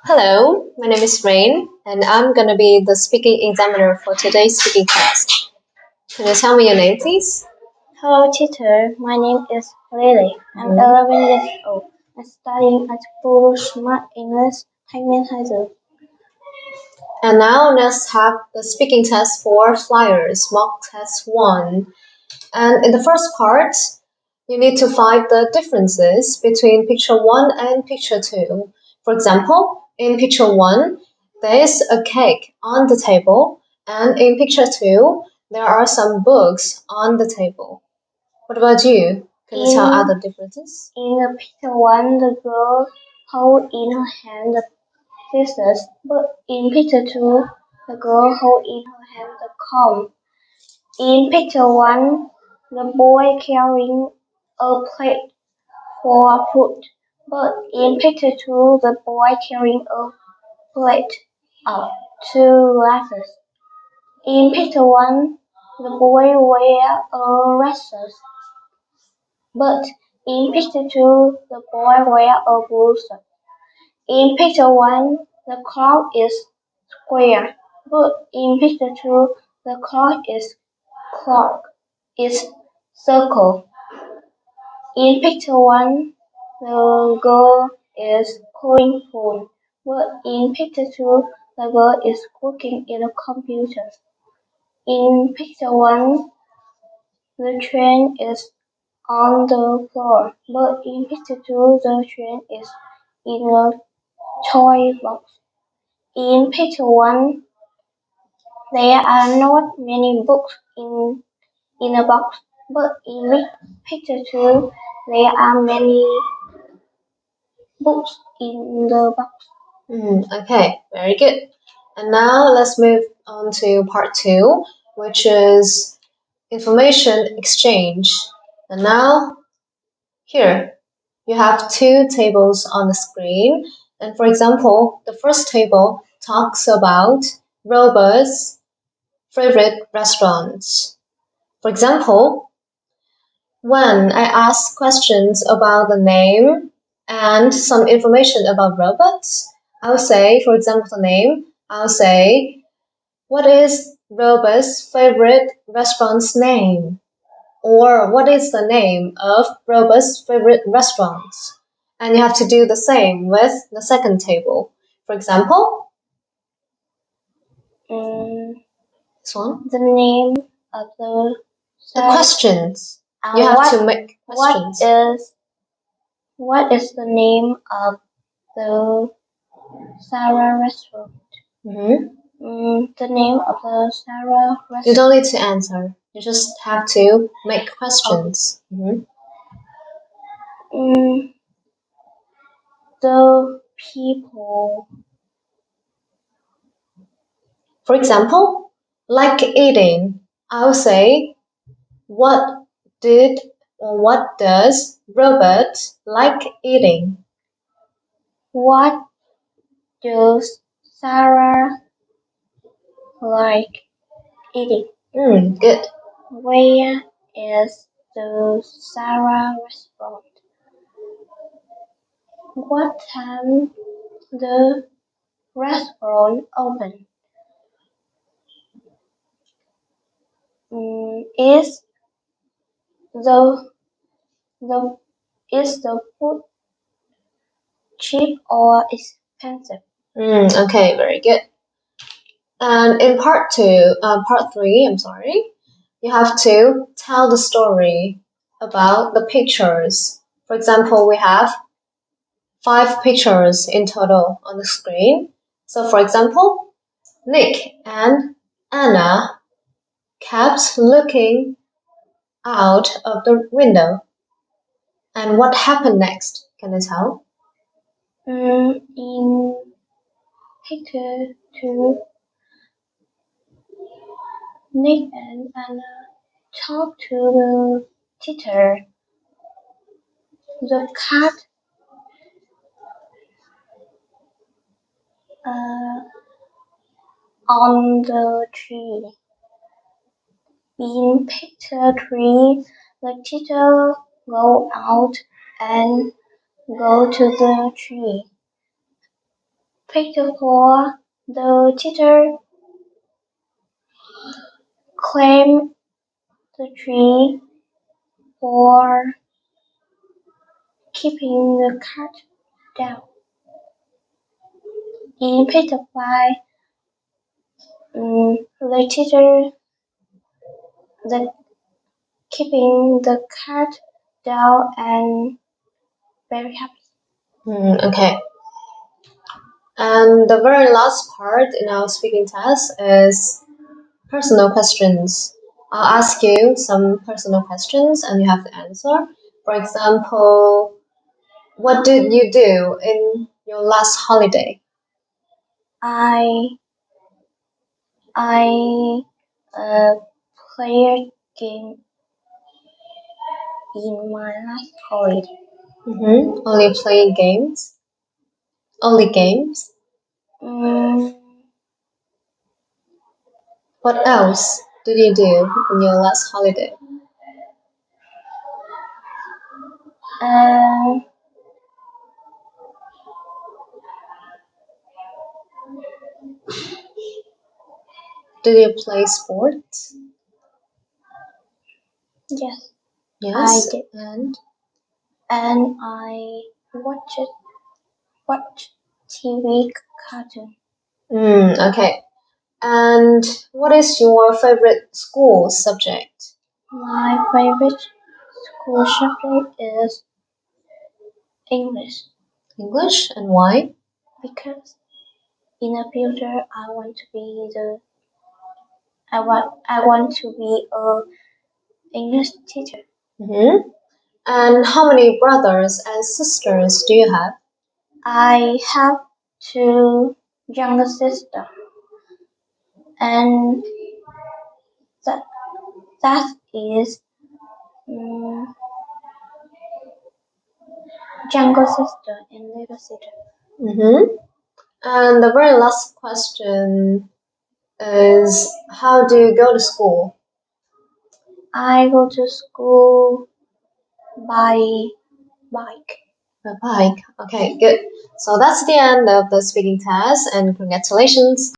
Hello, my name is Rain, and I'm gonna be the speaking examiner for today's speaking test. Can you tell me your name, please? Hello, teacher. My name is Lily. I'm 11 years old. I'm studying at Guru Smart English Thanh High School. And now let's have the speaking test for flyers, mock test 1. And in the first part, you need to find the differences between picture 1 and picture 2. For example, in picture 1, there is a cake on the table, and in picture 2, there are some books on the table. What about you? Can you tell other differences? In the picture 1, the girl holds in her hand the scissors, but in picture 2, the girl holds in her hand the comb. In picture 1, the boy carrying a plate for food, but in picture 2, the boy carrying a plate of 2 glasses. In picture 1, the boy wears a red shirt, but in picture 2, the boy wears a blue shirt. In picture 1, the cloud is square, but in picture 2, the clock is circle. In picture 1, the girl is playing phone, but in picture 2, the girl is working in a computer. In picture 1, the train is on the floor, but in picture 2, the train is in a toy box. In picture 1, there are not many books in a box, but in picture 2, there are many books in the box. Okay, very good. And now let's move on to part 2, which is information exchange. And now, here, you have two tables on the screen. And for example, the first table talks about Robert's favorite restaurants. For example, when I ask questions about the name and some information about robots, I'll say, for example, the name, I'll say, what is Robert's favorite restaurant's name? Or what is the name of Robert's favorite restaurants? And you have to do the same with the second table. For example, this one. The name of the questions. You have to make questions. What is the name of the Sarah restaurant? The name of the Sarah restaurant. You don't need to answer. You just have to make questions. The people. For example, like eating, I'll say, what does Robert like eating? What does Sarah like eating? Good. Where is the Sarah restaurant? What time the restaurant open? Is the is the food cheap or expensive? Okay, very good. And in part 3, I'm sorry, you have to tell the story about the pictures. For example, we have 5 pictures in total on the screen. So for example, Nick and Anna kept looking out of the window. And what happened next? Can you tell? In picture 2, Nick and Anna talk to the teacher. The cat on the tree. In picture 3, the teacher go out and go to the tree. Picture 4. The teacher climbed the tree for keeping the cat down. In picture 5, the teacher the keeping the cat down and very happy. Okay. And the very last part in our speaking test is personal questions. I'll ask you some personal questions and you have to answer. For example, what did you do in your last holiday? I played game in my last holiday. Only playing games? Only games? What else did you do in your last holiday? Did you play sports? Yes, Yes. I did. And I watched TV cartoon. Okay. And what is your favorite school subject? My favorite school subject is English English, and why? because in the future I want to be a English teacher. And how many brothers and sisters do you have? I have two younger sisters, and that is younger sister and little sister. And the very last question is, how do you go to school? I go to school by bike. By bike. Okay, good. So that's the end of the speaking test, and congratulations.